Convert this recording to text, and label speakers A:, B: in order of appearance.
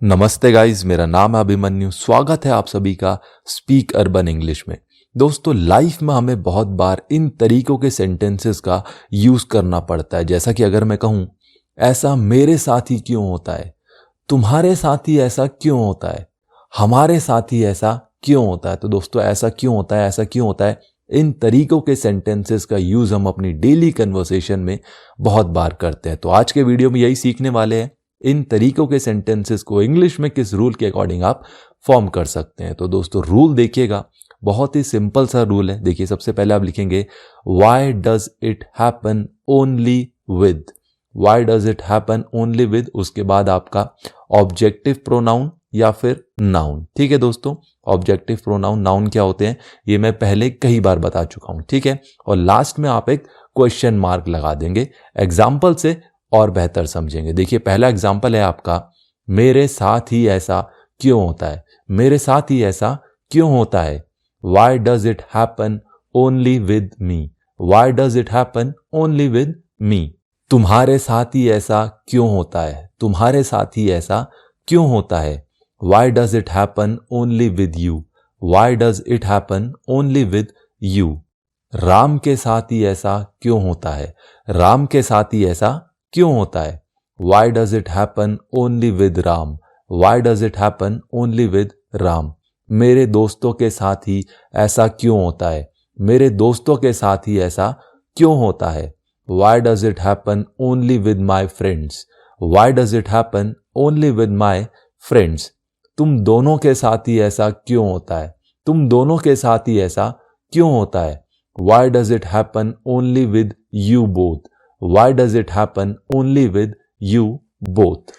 A: नमस्ते गाइस, मेरा नाम है अभिमन्यु। स्वागत है आप सभी का स्पीक अर्बन इंग्लिश में। दोस्तों, लाइफ में हमें बहुत बार इन तरीकों के सेंटेंसेस का यूज करना पड़ता है। जैसा कि अगर मैं कहूं, ऐसा मेरे साथ ही क्यों होता है, तुम्हारे साथ ही ऐसा क्यों होता है, हमारे साथ ही ऐसा क्यों होता है। तो दोस्तों, ऐसा क्यों होता है, ऐसा क्यों होता है, इन तरीकों के सेंटेंसेस का यूज हम अपनी डेली कन्वर्सेशन में बहुत बार करते हैं। तो आज के वीडियो में यही सीखने वाले हैं, इन तरीकों के सेंटेंसेस को इंग्लिश में किस रूल के अकॉर्डिंग आप फॉर्म कर सकते हैं। तो दोस्तों, रूल देखिएगा, बहुत ही सिंपल सा रूल है। देखिए, सबसे पहले आप लिखेंगे why does it happen only with, why does it happen only with, उसके बाद आपका ऑब्जेक्टिव प्रोनाउन या फिर नाउन। ठीक है दोस्तों, ऑब्जेक्टिव प्रोनाउन, नाउन क्या होते हैं ये मैं पहले कई बार बता चुका हूं। ठीक है, और लास्ट में आप एक क्वेश्चन मार्क लगा देंगे एग्जाम्पल से और बेहतर समझेंगे। देखिए, पहला एग्जाम्पल है आपका, मेरे साथ ही ऐसा क्यों होता है, मेरे साथ ही ऐसा क्यों होता है। Why does it happen only with me? Why does it happen only with me? तुम्हारे साथ ही ऐसा क्यों होता है, तुम्हारे साथ ही ऐसा क्यों होता है। Why does it happen only with you? Why does it happen only with you? Ram के साथ ही ऐसा क्यों होता है, राम के साथ ही ऐसा क्यों होता है। Why does it happen only with Ram? Why does it happen only with Ram? मेरे दोस्तों के साथ ही ऐसा क्यों होता है, मेरे दोस्तों के साथ ही ऐसा क्यों होता है। Why does it happen only with my friends? Why does it happen only with my friends? तुम दोनों के साथ ही ऐसा क्यों होता है, तुम दोनों के साथ ही ऐसा क्यों होता है। Why does it happen only with you both? Why does it happen only with you both?